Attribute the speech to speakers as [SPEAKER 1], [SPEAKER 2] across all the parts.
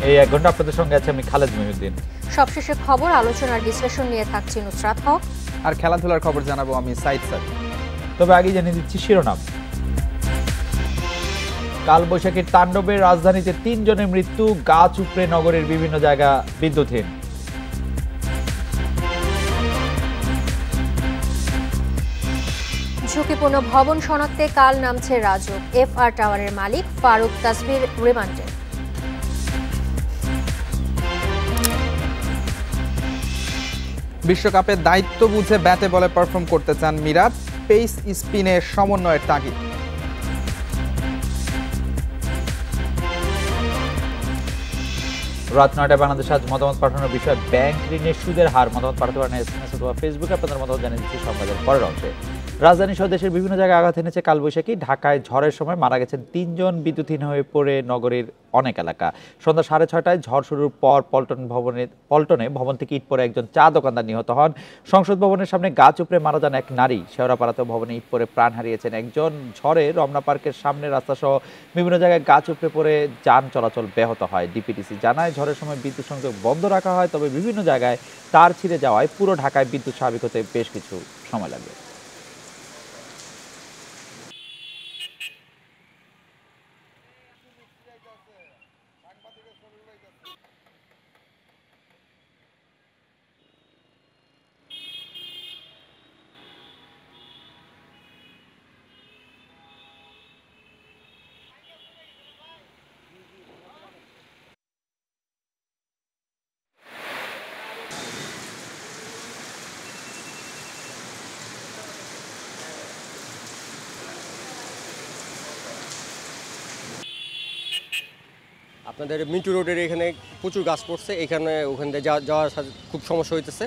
[SPEAKER 1] এই 1 ঘন্টা আপনাদের সঙ্গে আছে আমি খালেদ মহিউদ্দিন।
[SPEAKER 2] সবশেষে খবর, আলোচনার বিশ্লেষণ নিয়ে থাকছি নুসরাত হক
[SPEAKER 3] আর খেলাধুলার খবর জানাবো আমি সাইদ স্যার।
[SPEAKER 1] তবে আগে জানিয়ে দিচ্ছি শিরোনাম। কালবৈশাখীর তাণ্ডবে রাজধানীতে 3 জনের মৃত্যু, গাছ উপড়ে নগরের বিভিন্ন জায়গা বিদ্যুৎহীন।
[SPEAKER 2] ঝুঁকিপূর্ণ ভবন শনাক্তে কাল নামছে রাজউক, FR টাওয়ারের মালিক ফারুক তাসবির রিমান্ডে।
[SPEAKER 3] বিশ্বকাপে দায়িত্ব বুঝে ব্যাটে বলে পারফর্ম করতে চান মিরাজ, পেস স্পিনে সমন্বয়ের তাগিদ।
[SPEAKER 1] রাত 9টায় বাংলাদেশ আজ মতামত পাঠানোর বিষয় ব্যাংক ঋণের সুদের হার। মতামত পাঠাতে পারেন SMS অথবা ফেসবুকে। আপনাদের মতামত জানিয়ে দিচ্ছি সংবাদের পরের অংশে। রাজধানী সহ দেশের বিভিন্ন জায়গায় আঘাত এনেছে কালবৈশাখী। ঢাকায় ঝড়ের সময় মারা গেছেন 3 জন, বিদ্যুৎহীন হয়ে পড়ে নগরীর অনেক এলাকা। সন্ধ্যা 6:30টায় ঝড় শুরুর পর পল্টনে ভবন থেকে ইট পড়ে একজন চা দোকানদার নিহত হন। সংসদ ভবনের সামনে গাছ উপড়ে মারা যান এক নারী। শেওড়াপাড়াতেও ভবনে ইট পড়ে প্রাণ হারিয়েছেন একজন। ঝড়ে রমনা পার্কের সামনে রাস্তা সহ বিভিন্ন জায়গায় গাছ উপড়ে পড়ে যান চলাচল ব্যাহত হয়। ডিপিডিসি জানায় ঝড়ের সময় বিদ্যুৎ সংযোগ বন্ধ রাখা হয়, তবে বিভিন্ন জায়গায় তার ছিঁড়ে যাওয়ায় পুরো ঢাকায় বিদ্যুৎ স্বাভাবিক হতে বেশ কিছু সময় লাগবে।
[SPEAKER 4] আপনাদের মিন্টু রোডের এখানে প্রচুর গাছ পড়ছে, এখানে ওখান থেকে যাওয়ার খুব সমস্যা হইতেছে,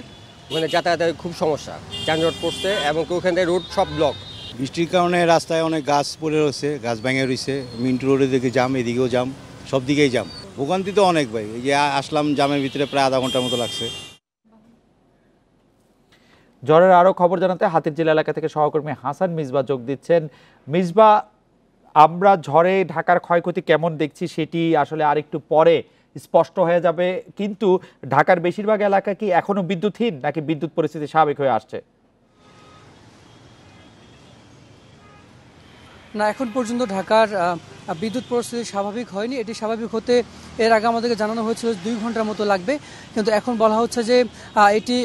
[SPEAKER 4] ওখানে যাতায়াতের খুব সমস্যা, যানজট পড়ছে এবং ওখান থেকে রোড সব ব্লক।
[SPEAKER 5] বৃষ্টির কারণে রাস্তায় অনেক গাছ পড়ে রয়েছে, গাছ ভেঙে রয়েছে। মিন্টু রোডের দিকে জাম, এদিকেও জাম, সব দিকেই জাম। ভোগান্তি তো অনেক ভাই, এই যে আসলাম জামের ভিতরে প্রায় আধা ঘন্টার মতো লাগছে।
[SPEAKER 1] ঝড়ের আরও খবর জানাতে হাতিরঝিল এলাকা থেকে সহকর্মী হাসান মিসবা যোগ দিচ্ছেন। মিসবা, আমরা ঝড়ে ঢাকার ক্ষয়ক্ষতি কেমন দেখছি সেটি আসলে আরেকটু পরে স্পষ্ট হয়ে যাবে, কিন্তু ঢাকার বেশিরভাগ এলাকা কি এখনো বিদ্যুৎহীন নাকি বিদ্যুৎ পরিস্থিতি স্বাভাবিক হয়ে আসছে?
[SPEAKER 6] না, এখন পর্যন্ত ঢাকার বিদ্যুৎ পরিস্থিতি স্বাভাবিক হয়নি। এটি স্বাভাবিক হতে এর আগে আমাদেরকে জানানো হয়েছিল 2 ঘন্টার মতো লাগবে, কিন্তু এখন বলা হচ্ছে যে এটি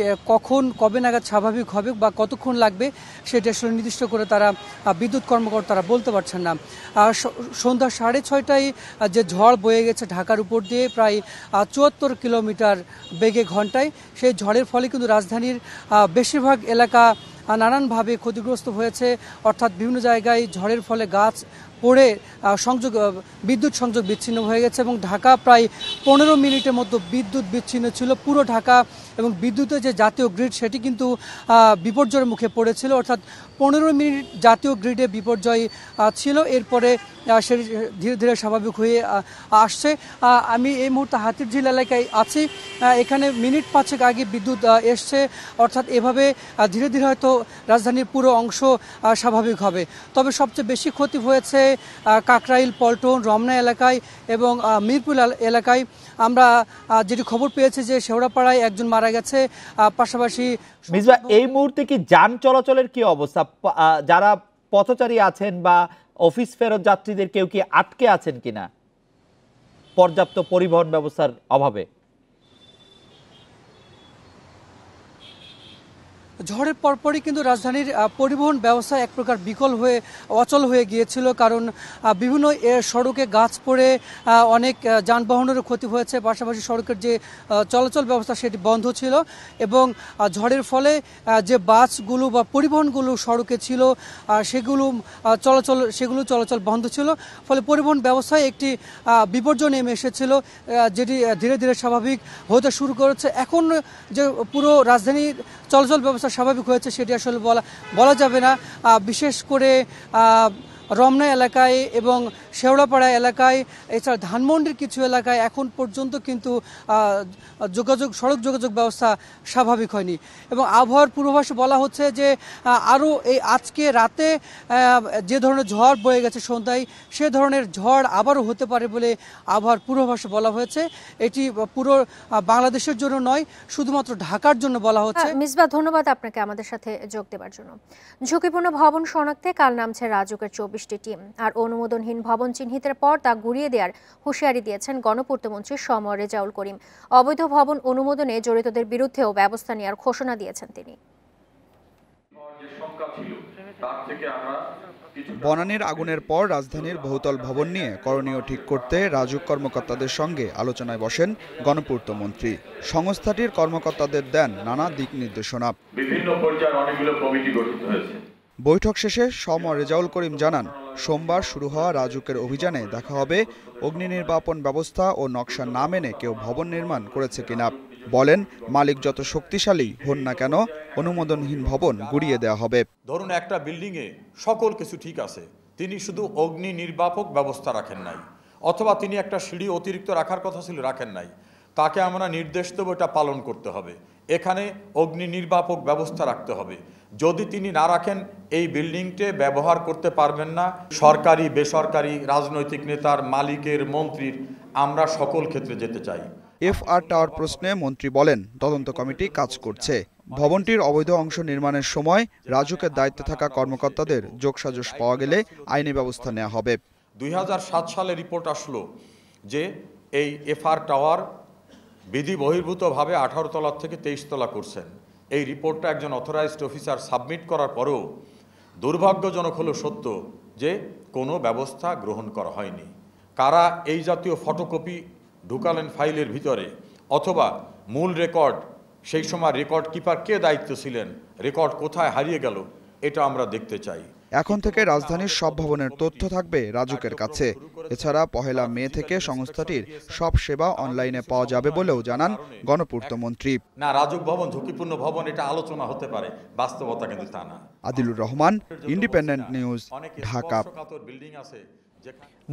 [SPEAKER 6] কবে নাগাদ স্বাভাবিক হবে বা কতক্ষণ লাগবে সেটি আসলে নির্দিষ্ট করে তারা বিদ্যুৎ কর্মকর্তারা বলতে পারছেন না। সন্ধ্যা 6:30টায় যে ঝড় বয়ে গেছে ঢাকার উপর দিয়ে প্রায় 74 কিলোমিটার বেগে ঘন্টায়, সেই ঝড়ের ফলে কিন্তু রাজধানীর বেশিরভাগ এলাকা নানানভাবে ক্ষতিগ্রস্ত হয়েছে। অর্থাৎ বিভিন্ন জায়গায় ঝড়ের ফলে গাছ পড়ে বিদ্যুৎ সংযোগ বিচ্ছিন্ন হয়ে গেছে এবং ঢাকা প্রায় 15 মিনিটের মতো বিদ্যুৎ বিচ্ছিন্ন ছিল। পুরো ঢাকা এবং বিদ্যুতের যে জাতীয় গ্রিড সেটি কিন্তু বিপর্যয়ের মুখে পড়েছিল, অর্থাৎ 15 মিনিট জাতীয় গ্রিডে বিপর্যয় ছিল। এরপরে সেটি ধীরে ধীরে স্বাভাবিক হয়ে আসছে। আমি এই মুহূর্তে হাতিরঝিল এলাকায় আছি, এখানে মিনিট 5 আগে বিদ্যুৎ এসছে, অর্থাৎ এভাবে ধীরে ধীরে হয়তো রাজধানীর পুরো অংশ স্বাভাবিক হবে। তবে সবচেয়ে বেশি ক্ষতি হয়েছে কাকরাইল, পল্টন, রমনা এলাকায় এবং মিরপুর এলাকায়। আমরা যেটি খবর পেয়েছি যে শেওড়াপাড়ায় একজন মারা গেছে, পাশাপাশি
[SPEAKER 1] মিসবা, এই মুহূর্তে কি যান চলাচলের কি অবস্থা? যারা পথচারী আছেন বা অফিস ফেরত যাত্রীদের কেউ কি আটকে আছেন কিনা পর্যাপ্ত পরিবহন ব্যবস্থার অভাবে?
[SPEAKER 6] ঝড়ের পরপরই কিন্তু রাজধানীর পরিবহন ব্যবস্থা এক প্রকার অচল হয়ে গিয়েছিল, কারণ বিভিন্ন সড়কে গাছ পড়ে অনেক যানবাহনেরও ক্ষতি হয়েছে, পাশাপাশি সড়কের যে চলাচল ব্যবস্থা সেটি বন্ধ ছিল এবং ঝড়ের ফলে যে বাসগুলো বা পরিবহনগুলো সড়কে ছিল সেগুলো চলাচল বন্ধ ছিল। ফলে পরিবহন ব্যবস্থায় একটি বিপর্যয় নেমে এসেছিল, যেটি ধীরে ধীরে স্বাভাবিক হতে শুরু করেছে। এখন যে পুরো রাজধানীর চলাচল ব্যবস্থা স্বাভাবিক হয়েছে সেটি আসলে বলা যাবে না। বিশেষ করে রমনা এলাকায় এবং শেওড়াপাড়া এলাকায়, এছাড়া ধানমন্ডির কিছু এলাকায় এখন পর্যন্ত কিন্তু সড়ক যোগাযোগ ব্যবস্থা স্বাভাবিক হয়নি। এবং আবহাওয়ার পূর্বাভাসে বলা হচ্ছে যে আরও এই আজকে রাতে যে ধরনের ঝড় বয়ে গেছে সন্ধ্যায়, সে ধরনের ঝড় আবারও হতে পারে বলে আবহাওয়ার পূর্বাভাসে বলা হয়েছে। এটি পুরো বাংলাদেশের জন্য নয়, শুধুমাত্র ঢাকার জন্য বলা হচ্ছে।
[SPEAKER 2] মিসবাহ, ধন্যবাদ আপনাকে আমাদের সাথে যোগ দেওয়ার জন্য। ঝুঁকিপূর্ণ ভবন শনাক্তে কাল নামছে রাজুকের 24টি টিম। আর অনুমোদনহীন ভবন চিহ্নিতের পর তা গুড়িয়ে দেওয়ার হুঁশিয়ারি দিয়েছেন গণপূর্তমন্ত্রী সমর রেজাউল করিম। অবৈধ ভবন অনুমোদনে জড়িতদের বিরুদ্ধেও ব্যবস্থা নেওয়ার ঘোষণা দিয়েছেন তিনি।
[SPEAKER 3] বনানীর আগুনের পর রাজধানীর বহুতল ভবন নিয়ে করণীয় ঠিক করতে রাজুক কর্মকর্তাদের সঙ্গে আলোচনায় বসেন গণপূর্তমন্ত্রী। সংস্থাটির কর্মকর্তাদের দেন নানা দিক নির্দেশনা।
[SPEAKER 7] বিভিন্ন পর্যায়ে অনেকগুলো কমিটি গঠিত হয়েছে।
[SPEAKER 3] বৈঠক শেষে সমর রেজাউল করিম জানান, সোমবার শুরু হওয়া রাজুকের অভিযানে দেখা হবে অগ্নি নির্বাপন ব্যবস্থা ও নকশা না মেনে কেউ ভবন নির্মাণ করেছে কিনা। বলেন, মালিক যত শক্তিশালী হন না কেন, অনুমোদনহীন ভবন গুড়িয়ে দেওয়া হবে।
[SPEAKER 8] ধরুন একটা বিল্ডিংয়ে সকল কিছু ঠিক আছে, তিনি শুধু অগ্নি নির্বাপক ব্যবস্থা রাখেন নাই, অথবা তিনি একটা সিঁড়ি অতিরিক্ত রাখার কথা ছিল রাখেন নাই, তাকে আমরা নির্দেশ দেবো এটা পালন করতে হবে। এখানে অগ্নি নির্বাপক ব্যবস্থা রাখতে হবে। যদি তিনি না রাখেন, এই বিল্ডিংটি ব্যবহার করতে পারবেন না। সরকারি বেসরকারি রাজনৈতিক নেতার, মালিকের, মন্ত্রীর, আমরা সকল ক্ষেত্রে যেতে চাই।
[SPEAKER 3] FR টাওয়ার প্রশ্নে মন্ত্রী বলেন, তদন্ত কমিটি কাজ করছে। ভবনটির অবৈধ অংশ নির্মাণের সময় রাজুকের দায়িত্বে থাকা কর্মকর্তাদের যোগসাজশ পাওয়া গেলে আইনি ব্যবস্থা নেওয়া হবে।
[SPEAKER 8] 2007 সালে রিপোর্ট আসলো যে এই FR টাওয়ার বিধি বহির্ভূতভাবে 18 তলা থেকে 23 তলা করছেন। এই রিপোর্টটা একজন অথরাইজড অফিসার সাবমিট করার পরেও দুর্ভাগ্যজনক হলো সত্য যে কোনো ব্যবস্থা গ্রহণ করা হয়নি। কারা এই জাতীয় ফটোকপি ঢুকালেন ফাইলের ভিতরে, অথবা মূল রেকর্ড, সেই সময় রেকর্ড কিপার কে দায়িত্ব ছিলেন, রেকর্ড কোথায় হারিয়ে গেল, এটা আমরা দেখতে চাই।
[SPEAKER 3] এখন থেকে রাজধানীর সব ভবনের তথ্য থাকবে রাজুকের কাছে। এছাড়া 1 মে থেকে সংস্থাটির সব সেবা অনলাইনে পাওয়া যাবে বলেও জানান গণপূর্তমন্ত্রী।
[SPEAKER 8] না, রাজুক ভবন ঝুঁকিপূর্ণ ভবন, এটা আলোচনা হতে পারে, বাস্তবতা কিন্তু তা না।
[SPEAKER 3] Adilur Rahman, independent news, Dhaka.
[SPEAKER 8] Building আছে।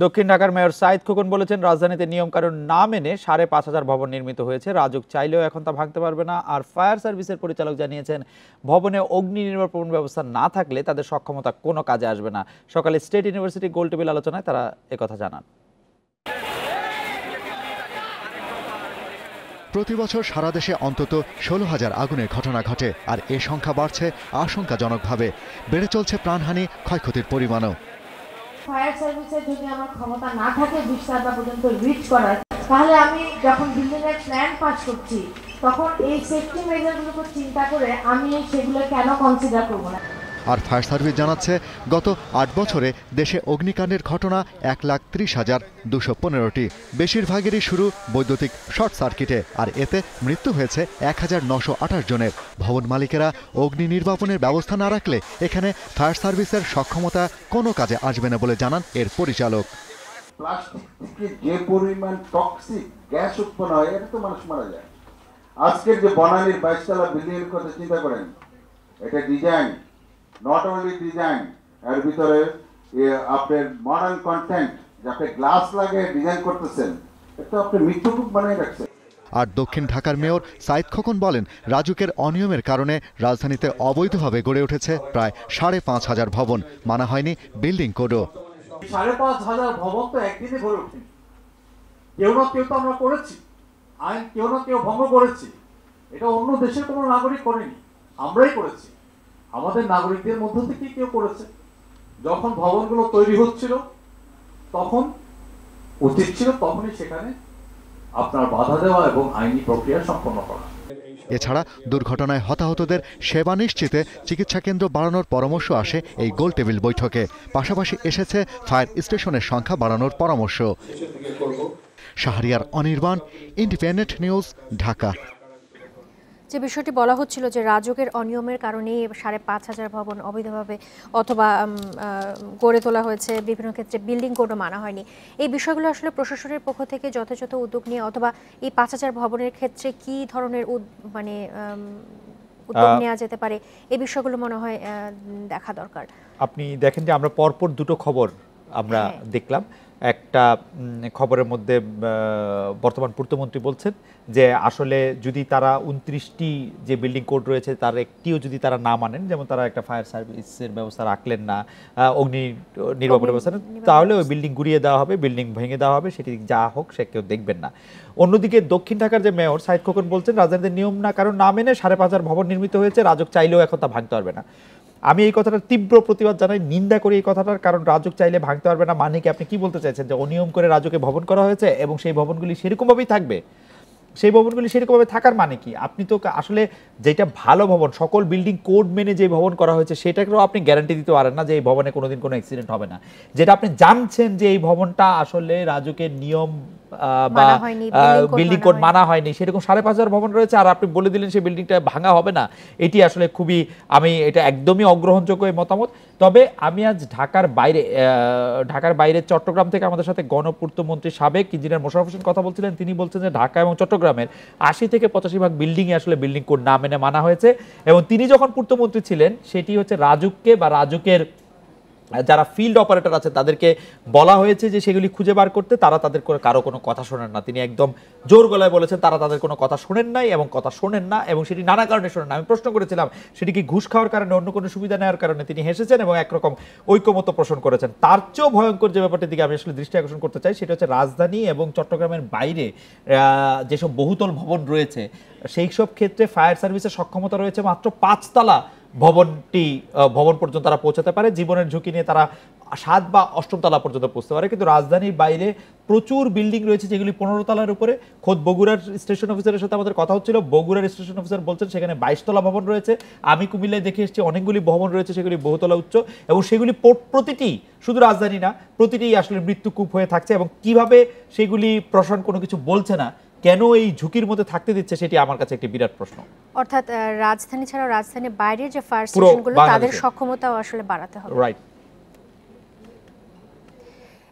[SPEAKER 1] দক্ষিণ ঢাকার মেয়র সাইদ খোকন বলেছেন, রাজধানীতে নিয়মকানুন না মেনে 5,500 ভবন নির্মিত হয়েছে। রাজুক চাইলেও এখন তা ভাঙতে পারবে না। আর ফায়ার সার্ভিসের পরিচালক জানিয়েছেন, ভবনে অগ্নি নির্বাপন ব্যবস্থা না থাকলে তাদের সক্ষমতা কোনো কাজে আসবে না। সকালে স্টেট ইউনিভার্সিটি গোল টেবিল আলোচনায় তারা একথা জানান।
[SPEAKER 9] প্রতি বছর সারা দেশে অন্তত 16,000 আগুনের ঘটনা ঘটে, আর এ সংখ্যা বাড়ছে আশঙ্কাজনকভাবে। বেড়ে চলছে প্রাণহানি, ক্ষয়ক্ষতির পরিমাণও।
[SPEAKER 10] ফায়ার সার্ভিসের যদি আমার ক্ষমতা না থাকে 20 টাকা পর্যন্ত রিচ করার, তাহলে আমি যখন বিল্ডিং এর প্ল্যান পাস করছি তখন এই সেফটি মেজারগুলোকে চিন্তা করে আমি সেগুলো কেন কনসিডার করব না।
[SPEAKER 9] আর ফায়ার সার্ভিস জানাচ্ছে, গত 8 বছরে দেশে অগ্নিকাণ্ডের ঘটনা 1,30,215টি। বেশিরভাগেরই শুরু বৈদ্যুতিক শর্ট সার্কিটে, আর এতে মৃত্যু হয়েছে 1,928 জনের। ভবন মালিকেরা অগ্নি নির্বাপনের ব্যবস্থা না রাখলে এখানে ফায়ার সার্ভিসের সক্ষমতা কোনো কাজে আসবে না বলে জানান এর পরিচালক।
[SPEAKER 11] প্লাস্টিক থেকে যে পরিমাণ টক্সিক গ্যাস উৎপন্ন হয়, এটা তো মানুষ মারা যায়। আজকের যে বনানীর 22 তলা বিল্ডিং এর কথা চিন্তা করেন, এটা ডিজাইন, নট অনলি ডিজাইন, এর ভিতরে আপনার মডার্ন কন্টেন্ট, যাতে গ্লাস লাগে ডিজাইন করতেছেন, এটা আপনি মৃত্যুকূপ বানিয়ে রাখছেন।
[SPEAKER 9] আর দক্ষিণ ঢাকার মেয়র সাইদ খোকন বলেন, রাজুকের অনিয়মের কারণে রাজধানীতে অবৈধভাবে গড়ে উঠেছে প্রায় 5,500 ভবন, মানা হয়নি বিল্ডিং কোডও।
[SPEAKER 11] 5,500 ভবন তো একদিনে গড়ে ওঠে, কেউ না কেউ তো আমরা করেছি, আইন কেউ না কেউ ভঙ্গ করেছি। এটা অন্য দেশের কোনো নাগরিক করেনি, আমরাই করেছি। আমাদের নাগরিকদের মধ্য থেকে কেউ করেছে। যখন ভবনগুলো তৈরি হচ্ছিল তখন উচিত ছিল তখনই সেখানে আপনার বাধা দেওয়া এবং আইনি প্রক্রিয়া সম্পন্ন করা।
[SPEAKER 9] এছাড়া দুর্ঘটনায় হতাহতদের সেবা নিশ্চিতে চিকিৎসা কেন্দ্র বাড়ানোর পরামর্শ আসে এই গোল টেবিল বৈঠকে। পাশাপাশি এসেছে ফায়ার স্টেশনের সংখ্যা বাড়ানোর পরামর্শ। Shahriar Anirban, independent news, Dhaka.
[SPEAKER 2] যে বিষয়টি বলা হচ্ছিল যে রাজুকের অনিয়মের কারণেই 5,500 ভবন অবৈধভাবে অথবা গড়ে তোলা হয়েছে, বিভিন্ন ক্ষেত্রে বিল্ডিং কোডও মানা হয়নি, এই বিষয়গুলো আসলে প্রশাসনের পক্ষ থেকে যথাযথ উদ্যোগ নিয়ে অথবা এই 5,000 ভবনের ক্ষেত্রে কি ধরনের উদ্যোগ নেওয়া যেতে পারে, এই বিষয়গুলো মনে হয় দেখা দরকার।
[SPEAKER 1] আপনি দেখেন যে আমরা পরপর দুটো খবর আমরা দেখলাম। একটা খবরের মধ্যে বর্তমান পূর্তমন্ত্রী বলছেন যে আসলে যদি তারা 29টি যে বিল্ডিং কোড রয়েছে তার একটিও যদি তারা না মানেন, যেমন তারা একটা ফায়ার সার্ভিসের ব্যবস্থা রাখলেন না, অগ্নি নির্বাপনের ব্যবস্থা, তাহলে ওই বিল্ডিং গুড়িয়ে দেওয়া হবে, বিল্ডিং ভেঙে দেওয়া হবে, সেটি যা হোক সে কেউ দেখবেন না। অন্যদিকে দক্ষিণ ঢাকার যে মেয়র সাইদ খোকন বলছেন রাজধানীতে নিয়ম না কারণ না মেনে 5,500 ভবন নির্মিত হয়েছে, রাজক চাইলেও এখন তা ভাঙতে পারবে না। আমি এই কথাটার তীব্র প্রতিবাদ জানাই, নিন্দা করি এই কথাটার, কারণ রাজক চাইলে ভাঙতে পারবে না মানে কি? আপনি কি বলতে চাইছেন যে অনিয়ম করে রাজকে ভবন করা হয়েছে এবং সেই ভবনগুলি সেরকমভাবেই থাকবে? সেই ভবনগুলি সেরকমভাবে থাকার মানে কি? আপনি তো আসলে যেটা ভালো ভবন, সকল বিল্ডিং কোড মেনে যে ভবন করা হয়েছে সেটাকেও আপনি গ্যারান্টি দিতে পারেন না যে এই ভবনে কোনোদিন কোনো অ্যাক্সিডেন্ট হবে না। যেটা আপনি জানছেন যে এই ভবনটা আসলে রাজকের নিয়ম বা বিল্ডিং কোড মানা হয়নি, সেরকম 5,500 ভবন রয়েছে, আর আপনি বলে দিলেন সেই বিল্ডিংটা ভাঙা হবে না, এটি আসলে খুবই, আমি এটা একদমই অগ্রহণযোগ্য এই মতামত। তবে আমি আজ ঢাকার বাইরে চট্টগ্রাম থেকে আমাদের সাথে গণপূর্তমন্ত্রী সাবেক ইঞ্জিনিয়ার মোশাররফ হোসেন কথা বলছিলেন। তিনি বলছেন যে ঢাকা এবং চট্টগ্রামের 80 থেকে 85% বিল্ডিংয়ে আসলে বিল্ডিং কোড না মেনে মানা হয়েছে, এবং তিনি যখন পূর্তমন্ত্রী ছিলেন সেটি হচ্ছে রাজুককে বা রাজুকের যারা ফিল্ড অপারেটর আছে তাদেরকে বলা হয়েছে যে সেগুলি খুঁজে বার করতে, তারা তাদের কারো কোনো কথা শোনেন না। তিনি একদম জোর গলায় বলেছেন তারা তাদের কোনো কথা শোনেন নাই এবং কথা শোনেন না, এবং সেটি নানা কারণে শোনেন না। আমি প্রশ্ন করেছিলাম সেটি কি ঘুষ খাওয়ার কারণে, অন্য কোনো সুবিধা নেওয়ার কারণে? তিনি হেসেছেন এবং একরকম ঐকমত্য পোষণ করেছেন। তার চেয়েও ভয়ঙ্কর যে ব্যাপারটির দিকে আমি আসলে দৃষ্টি আকর্ষণ করতে চাই সেটা হচ্ছে রাজধানী এবং চট্টগ্রামের বাইরে যেসব বহুতল ভবন রয়েছে সেই সব ক্ষেত্রে ফায়ার সার্ভিসের সক্ষমতা রয়েছে মাত্র 5 তলা ভবন পর্যন্ত তারা পৌঁছাতে পারে, জীবনের ঝুঁকি নিয়ে তারা 7 বা 8ম তলা পর্যন্ত পৌঁছতে পারে। কিন্তু রাজধানীর বাইরে প্রচুর বিল্ডিং রয়েছে যেগুলি 15 তলার উপরে। খোদ বগুড়ার স্টেশন অফিসারের সাথে আমাদের কথা হচ্ছিল, বগুড়ার স্টেশন অফিসার বলছেন সেখানে 22 তলা ভবন রয়েছে। আমি কুমিল্লায় দেখে এসেছি অনেকগুলি ভবন রয়েছে সেগুলি বহুতলা উচ্চ, এবং সেগুলি প্রতিটি, শুধু রাজধানী না, প্রতিটি আসলে মৃত্যুকূপ হয়ে থাকছে, এবং কিভাবে সেগুলি প্রশাসন কোনো কিছু বলছে না, কেন এই ঝুঁকির মধ্যে থাকতে দিচ্ছে, সেটি আমার কাছে একটি বিরাট প্রশ্ন।
[SPEAKER 2] অর্থাৎ রাজধানী ছাড়াও রাজধানীর বাইরের যে ফায়ার স্টেশনগুলো তাদের সক্ষমতাও আসলে বাড়াতে হবে।
[SPEAKER 1] রাইট।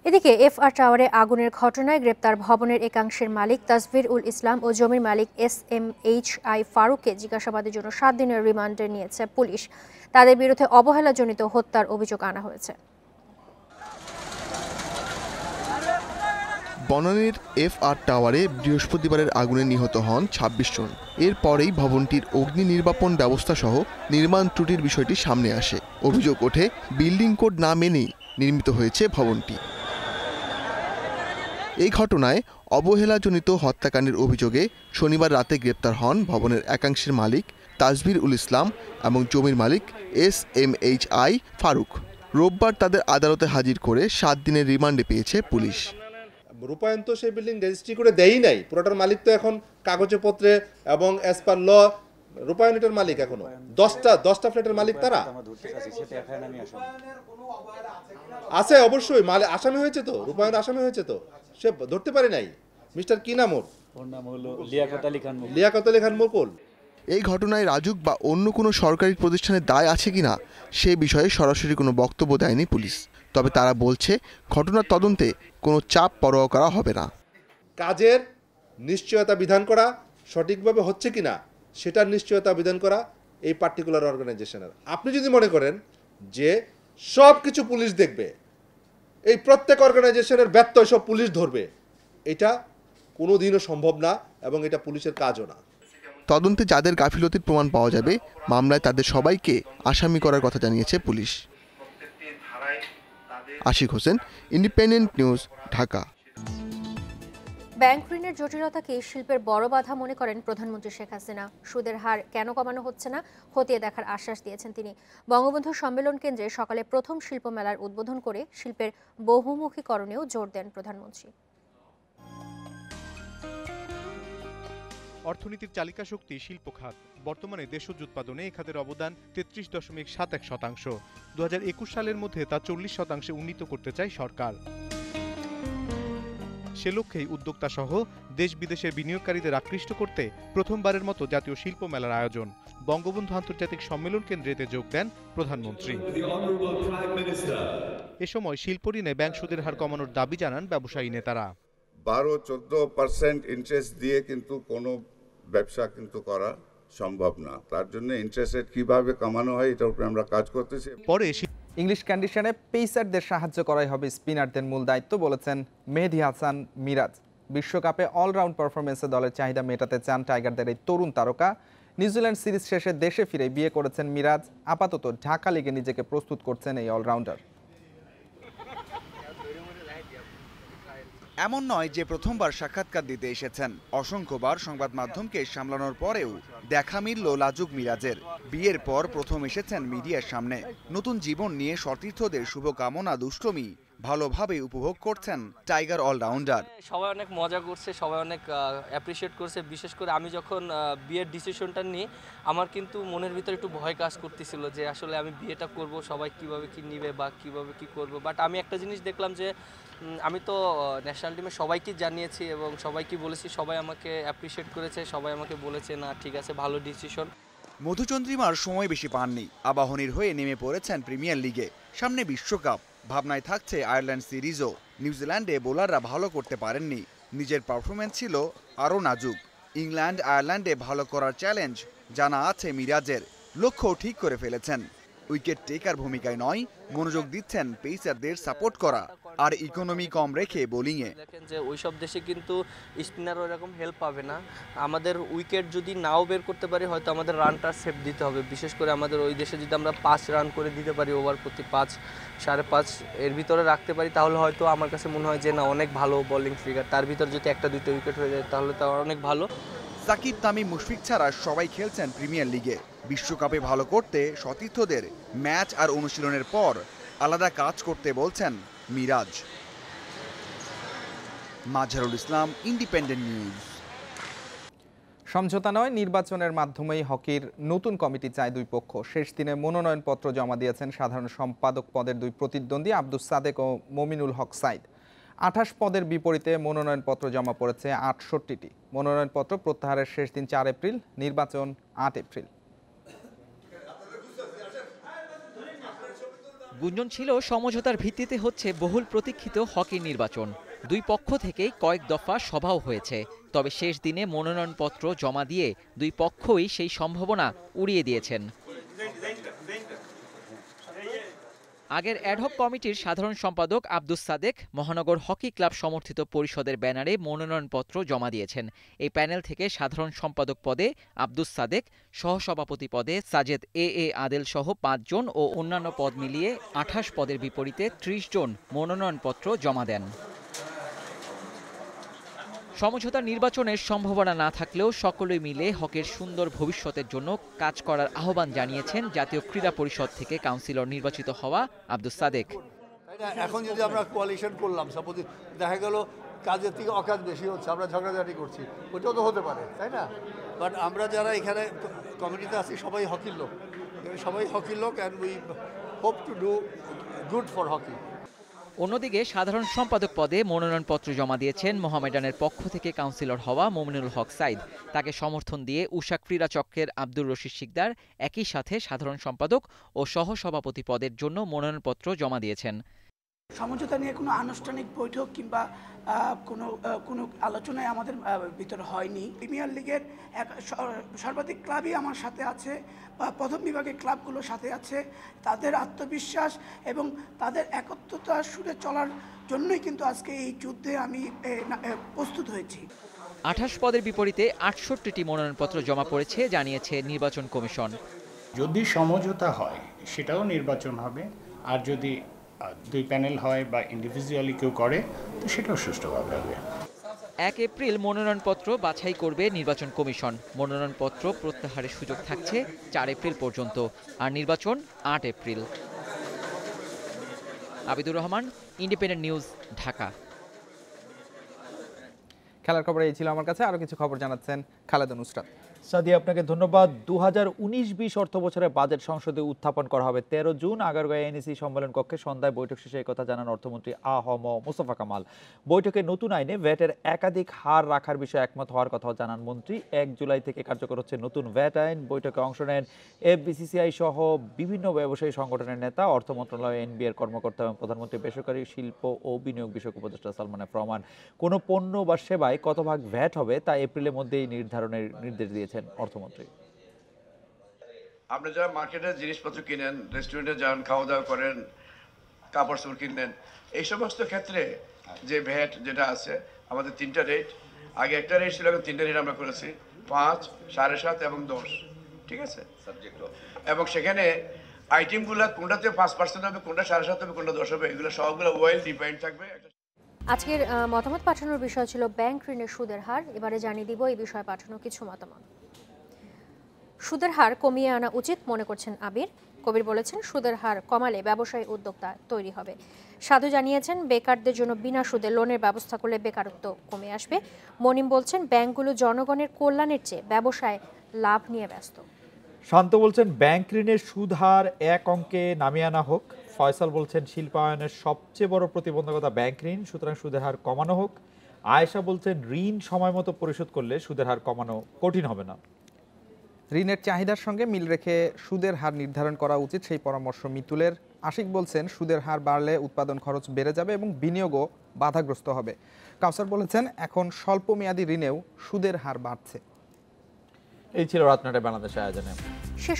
[SPEAKER 2] এদিকে FR টাওয়ারে আগুনের ঘটনায় গ্রেপ্তার ভবনের একাংশের মালিক তাসভির উল ইসলাম ও জমির মালিক SMHI ফারুককে জিজ্ঞাসাবাদের জন্য 7 দিনের রিমান্ডে নিয়েছে পুলিশ। তাদের বিরুদ্ধে অবহেলাজনিত হত্যার অভিযোগ আনা হয়েছে।
[SPEAKER 12] বনানীর FR টাওয়ারে বৃহস্পতিবারের আগুনে নিহত হন 26 জন। এরপরেই ভবনটির অগ্নি নির্বাপন ব্যবস্থা সহ নির্মাণ ত্রুটির বিষয়টি সামনে আসে। অভিযোগ ওঠে বিল্ডিং কোড না মেনেই নির্মিত হয়েছে ভবনটি। এই ঘটনায় অবহেলাজনিত হত্যাকাণ্ডের অভিযোগে শনিবার রাতে গ্রেপ্তার হন ভবনের একাংশের মালিক তাসভির উল ইসলাম এবং জমির মালিক SMHI ফারুক। রোববার তাদের আদালতে হাজির করে 7 দিনের রিমান্ডে পেয়েছে পুলিশ।
[SPEAKER 13] রূপায়ণ তো সেই বিল্ডিং রেজিস্ট্রি করে দেয়ই নাই, পুরোটার মালিক তো এখন কাগজে পত্রে এবং অ্যাজ পার ল রূপায়ণ এটার মালিক, এখনো 10টা ফ্ল্যাটের মালিক তারা আছে। অবশ্যই আসামি হয়েছে তো, রূপায়ণ আসামি হয়েছে তো, সে ধরতে পারে নাই। মিস্টার কি নাম ওর? নাম হলো লিয়াকত আলী খান মুকুল।
[SPEAKER 12] এই ঘটনায় রাজুক বা অন্য কোনো সরকারি প্রতিষ্ঠানের দায় আছে কিনা সে বিষয়ে সরাসরি কোনো বক্তব্য দেয়নি পুলিশ। তবে তারা বলছে ঘটনার তদন্তে কোনো চাপ পরোয়া করা হবে না।
[SPEAKER 13] কাজের নিশ্চয়তা বিধান করা, সঠিকভাবে হচ্ছে কিনা সেটার নিশ্চয়তা বিধান করা এই পার্টিকুলার অর্গানাইজেশনের। আপনি যদি মনে করেন যে সব কিছু পুলিশ দেখবে, এই প্রত্যেক অর্গানাইজেশনের ব্যত্যয় সব পুলিশ ধরবে, এটা কোনোদিনও সম্ভব না এবং এটা পুলিশের কাজও না।
[SPEAKER 12] তদন্তে যাদের গাফিলতির প্রমাণ পাওয়া যাবে মামলায় তাদের সবাইকে আসামি করার কথা জানিয়েছে পুলিশ। Ashiq Hossain, independent news, Dhaka.
[SPEAKER 2] Bank ঋণের জটিলতাকে শিল্পের বড় বাধা মনে করেন প্রধানমন্ত্রী শেখ হাসিনা। সুদের হার কেন কমানো হচ্ছে না খতিয়ে দেখার আশ্বাস দিয়েছেন তিনি। বঙ্গবন্ধু সম্মেলন কেন্দ্রে সকালে প্রথম শিল্প মেলার উদ্বোধন করে শিল্পের বহুমুখীকরণেও জোর দেন প্রধানমন্ত্রী।
[SPEAKER 14] অর্থনীতির চালিকা শক্তি শিল্প খাত। বর্তমানে দেশজ উৎপাদনে এই খাতের অবদান 33.71%। 2021 সালের মধ্যে তা 40% উন্নীত করতে চায় সরকার। সে লক্ষ্যেই উদ্যোক্তা সহ দেশ বিদেশের বিনিয়োগকারীদের আকৃষ্ট করতে প্রথমবারের মতো জাতীয় শিল্প মেলার আয়োজন। বঙ্গবন্ধু আন্তর্জাতিক সম্মেলন কেন্দ্রেতে যোগ দেন প্রধানমন্ত্রী। এ সময় শিল্প ঋণে ব্যাংক সুদের হার কমানোর দাবি জানান ব্যবসায়ী নেতারা।
[SPEAKER 15] 12-14% ইন্টারেস্ট দিয়ে কিন্তু কোনো ব্যবসা কিন্তু করা সম্ভব না। তার জন্য ইন্টারেস্ট রেট কীভাবে কমানো হয় এটার উপরে আমরা কাজ করতেছি।
[SPEAKER 14] পরে
[SPEAKER 16] ইংলিশ কন্ডিশনে পেসারদের সাহায্য করাই হবে স্পিনারদের মূল দায়িত্ব বলেছেন মেহেদী হাসান মিরাজ। বিশ্বকাপে অলরাউন্ড পারফরমেন্সে দলের চাহিদা মেটাতে চান টাইগারদের এই তরুণ তারকা। নিউজিল্যান্ড সিরিজ শেষে দেশে ফিরে বিয়ে করেছেন মিরাজ। আপাতত ঢাকা লিগে নিজেকে প্রস্তুত করছেন এই অলরাউন্ডার।
[SPEAKER 17] এমন নয় যে প্রথমবার সাক্ষাৎকার দিতে এসেছেন, অসংখ্যবার সংবাদ মাধ্যমকে সামলানোর পরেও দেখা মিলল লাজুক মিরাজের। বিয়ের পর প্রথম এসেছেন মিডিয়ার সামনে। নতুন জীবন নিয়ে সতীর্থদের শুভকামনা দুষ্টমি ভালোভাবে উপভোগ করছেন টাইগার অলরাউন্ডার।
[SPEAKER 18] সবাই অনেক মজা করছে, সবাই অনেক অ্যাপ্রিসিয়েট করছে। বিশেষ করে আমি যখন বিয়ের ডিসিশনটা নিই, আমার কিন্তু মনের ভিতরে একটু ভয় কাজ করতেছিল যে আসলে আমি বিয়েটা করব, সবাই কিভাবে কি নিবে বা কিভাবে কি করব। বাট আমি একটা জিনিস দেখলাম যে আমি তো ন্যাশনাল টিমে সবাইকে জানিয়েছি এবং সবাইকে বলেছি, সবাই আমাকে অ্যাপ্রিসিয়েট করেছে, সবাই আমাকে বলেছে না ঠিক আছে, ভালো ডিসিশন।
[SPEAKER 17] মধুচন্দ্রিমার সময় বেশি পাননি, আবাহনীর হয়ে নেমে পড়েছেন প্রিমিয়ার লিগে। সামনে বিশ্বকাপ, ভাবনায় থাকছে আয়ারল্যান্ড সিরিজও। নিউজিল্যান্ডে বোলাররা ভালো করতে পারেননি, নিজের পারফরমেন্স ছিল আরও নাজুক। ইংল্যান্ড আয়ারল্যান্ডে ভালো করার চ্যালেঞ্জ জানা আছে মিরাজের, লক্ষ্যও ঠিক করে ফেলেছেন। উইকেট টেকার ভূমিকায় নয়, মনোযোগ দিচ্ছেন পেসারদের সাপোর্ট করা আর ইকোনমি কম রেখে বোলিংয়ে।
[SPEAKER 18] দেখেন যে ওইসব দেশে কিন্তু স্পিনার ওইরকম হেল্প পাবে না। আমাদের উইকেট যদি নাও বের করতে পারি, হয়তো আমাদের রানটা সেভ দিতে হবে। বিশেষ করে আমাদের ওই দেশে যদি আমরা 5 রান করে দিতে পারি, ওভার প্রতি 5, 5.5 এর ভিতরে রাখতে পারি, তাহলে হয়তো আমার কাছে মনে হয় যে না, অনেক ভালো বোলিং ফিগার। তার ভিতর যদি 1-2 উইকেট হয়ে যায় তাহলে তো অনেক ভালো।
[SPEAKER 17] সাকিব, তামিম, মুশফিক ছাড়া সবাই খেলছেন প্রিমিয়ার লিগে। বিশ্বকাপে ভালো করতে সতীর্থদের ম্যাচ আর অনুশীলনের পর আলাদা কাজ করতে বলছেন মিরাজ। Mazharul Islam, independent news.
[SPEAKER 16] সমঝোতা নয়, নির্বাচনের মাধ্যমেই হকির নতুন কমিটি চায় দুই পক্ষ। শেষ দিনে মনোনয়নপত্র জমা দিয়েছেন সাধারণ সম্পাদক পদের দুই প্রতিদ্বন্দ্বী আব্দুস সাদেক ও মমিনুল হক সাইদ। 28 পদের বিপরীতে মনোনয়নপত্র জমা পড়েছে 68টি। মনোনয়নপত্র প্রত্যাহারের শেষ দিন 4 এপ্রিল, নির্বাচন 8 এপ্রিল।
[SPEAKER 19] গুঞ্জন ছিল সমঝোতার ভিত্তিতে হচ্ছে বহুল প্রতীক্ষিত হকি নির্বাচন। দুই পক্ষ থেকেই কয়েক দফা সভাও হয়েছে, তবে শেষ দিনে মনোনয়নপত্র জমা দিয়ে দুই পক্ষই সেই সম্ভাবনা উড়িয়ে দিয়েছেন। আগের অ্যাডহক কমিটির সাধারণ সম্পাদক আব্দুস সাদেক মহানগর হকি ক্লাব সমর্থিত পরিষদের ব্যানারে মনোনয়নপত্র জমা দিয়েছেন। এই প্যানেল থেকে সাধারণ সম্পাদক পদে আব্দুস সাদেক, সহসভাপতি পদে সাজেদ এ আদেল সহ 5 জন ও অন্যান্য পদ মিলিয়ে 28 পদের বিপরীতে 30 জন মনোনয়নপত্র জমা দেন। সমঝোতা নির্বাচনের সম্ভাবনা না থাকলেও সকলে মিলে হকের সুন্দর ভবিষ্যতের জন্য কাজ করার আহ্বান জানিয়েছেন জাতীয় ক্রীড়া পরিষদ থেকে কাউন্সিলর নির্বাচিত হওয়া আব্দুস সাদেক।
[SPEAKER 20] এখন যদি আমরা কোয়ালিশন করলাম, সাপোজ দেখা গেল কাজের থেকে অকাজ বেশি হচ্ছে, আমরা ঝগড়াঝাটি করছি, ওটাও তো হতে পারে, তাই না? বাট আমরা যারা এখানে কমিটিতে আছি সবাই হকির লোক, and we hope to do good for hockey.
[SPEAKER 19] অন্যদিকে সাধারণ সম্পাদক পদে মনোনয়নপত্র জমা দিয়েছেন মোহামেডানের পক্ষ থেকে কাউন্সিলর হওয়া মমিনুল হক সাইদ। তাকে সমর্থন দিয়ে উষা ক্রীড়া চক্রের আব্দুর রশিদ শিকদার একই সাথে সাধারণ সম্পাদক ও সহসভাপতি পদের জন্য মনোনয়নপত্র জমা দিয়েছেন।
[SPEAKER 21] সমঝোতা নিয়ে কোনো আনুষ্ঠানিক বৈঠক কিংবা কোনো আলোচনায় আমাদের ভিতরে হয়নি। প্রিমিয়ার লিগের সর্বাধিক ক্লাবই আমার সাথে আছে, প্রথম বিভাগের ক্লাবগুলোর সাথে আছে। তাদের আত্মবিশ্বাস এবং তাদের একত্রতার সুরে চলার জন্যই কিন্তু আজকে এই যুদ্ধে আমি প্রস্তুত হয়েছি।
[SPEAKER 19] 28 পদের বিপরীতে 68টি মনোনয়নপত্র জমা পড়েছে জানিয়েছে নির্বাচন কমিশন।
[SPEAKER 22] যদি সমঝোতা হয় সেটাও নির্বাচন হবে, আর যদি দুই প্যানেল হয় বা ইন্ডিভিজুয়ালি কেউ করে তো সেটাও সুষ্ঠুভাবে হবে।
[SPEAKER 19] 1 এপ্রিল মনোনয়নপত্র বাছাই করবে নির্বাচন কমিশন। মনোনয়নপত্র প্রত্যাহারের সুযোগ থাকছে 4 এপ্রিল পর্যন্ত, আর নির্বাচন 8 April. Abidur Rahman, independent news, Dhaka.
[SPEAKER 16] খেলার খবর এই ছিল আমার কাছে, আরো কিছু খবর জানাচ্ছেন খালেদা নুসরাত।
[SPEAKER 1] সাদি, আপনাকে ধন্যবাদ। 2019-20 অর্থ বছরে বাজেট সংসদে উত্থাপন করা হবে 13 জুন। আগারগাঁও এনইসি সম্মেলন কক্ষে সন্ধ্যায় বৈঠক শেষে এই কথা জানান অর্থমন্ত্রী আ.হ.ম মোস্তফা কামাল। বৈঠকে নতুন আইনে ভ্যাটের একাধিক হার রাখার বিষয়ে একমত হওয়ার কথাও জানান মন্ত্রী। 1 জুলাই থেকে কার্যকর হচ্ছে নতুন ভ্যাট আইন। বৈঠকে অংশ নেন এফবিসিসিআই সহ বিভিন্ন ব্যবসায়ী সংগঠনের নেতা, অর্থ মন্ত্রণালয়, এনবিআর কর্মকর্তা এবং প্রধানমন্ত্রী বেসরকারি শিল্প ও বিনিয়োগ বিষয়ক উপদেষ্টা সালমান এফ রহমান। কোনো পণ্য বা সেবায় কত ভাগ ভ্যাট হবে তা এপ্রিলের মধ্যেই নির্ধারণের নির্দেশ দিয়েছেন অর্থমন্ত্রী।
[SPEAKER 4] আপনি যারা মার্কেটে জিনিসপত্র কিনেন, রেস্টুরেন্টে যান, খাওয়া দাওয়া করেন, কাপড় চোপড় কিনেন, এই সমস্ত ক্ষেত্রে যে ভ্যাট যেটা আছে আমাদের 3টা রেট, আগে একটা রেট ছিল, এখন 3টা রেট আমরা করেছি, 5, 7.5 এবং 10। ঠিক আছে, এবং সেখানে আইটেমগুলো কোনটাতে 5% হবে, কোনটা 7.5 হবে, কোনটা 10 হবে, এগুলো সবগুলো ওয়েল ডিফাইন্ড থাকবে।
[SPEAKER 2] আজকের মতামত পাঠানোর বিষয় ছিল ব্যাংক ঋণের সুদের হার। এবারে জানিয়ে দিব এই বিষয়ে পাঠানো কিছু মতামত। সুদের হার কমিয়ে আনা উচিত মনে করছেন আবির। কবির বলেছেন, সুদের হার কমালে ব্যবসায়ী উদ্যোক্তা তৈরি হবে। সাধু জানিয়েছেন, বেকারদের জন্য বিনা সুদে লোনের ব্যবস্থা করলে বেকারত্ব কমে আসবে। মনিম বলছেন, ব্যাংকগুলো জনগণের কল্যাণের চেয়ে ব্যবসায় লাভ নিয়ে ব্যস্ত।
[SPEAKER 1] শান্ত বলছেন, ব্যাংক ঋণের সুদ হার এক অঙ্কে নামিয়ে আনা হোক। ফয়সাল বলছেন, শিল্পায়নের সবচেয়ে বড় প্রতিবন্ধকতা ব্যাংক ঋণ, সুতরাং সুদের হার কমানো হোক। আয়েশা বলছেন, ঋণ সময় মতো পরিশোধ করলে সুদের হার কমানো কঠিন হবে না।
[SPEAKER 16] ঋণের চাহিদার সঙ্গে মিল রেখে সুদের হার নির্ধারণ করা উচিত, সেই পরামর্শ মিতুলের। আশিক বলছেন, সুদের হার বাড়লে উৎপাদন খরচ বেড়ে যাবে এবং বিনিয়োগও বাধাগ্রস্ত হবে। কাউসার বলেছেন, এখন স্বল্প মেয়াদী ঋণেও সুদের হার বাড়ছে।
[SPEAKER 1] এই ছিল রাত 9টায় বাংলাদেশ আয়োজনে।
[SPEAKER 2] শেষ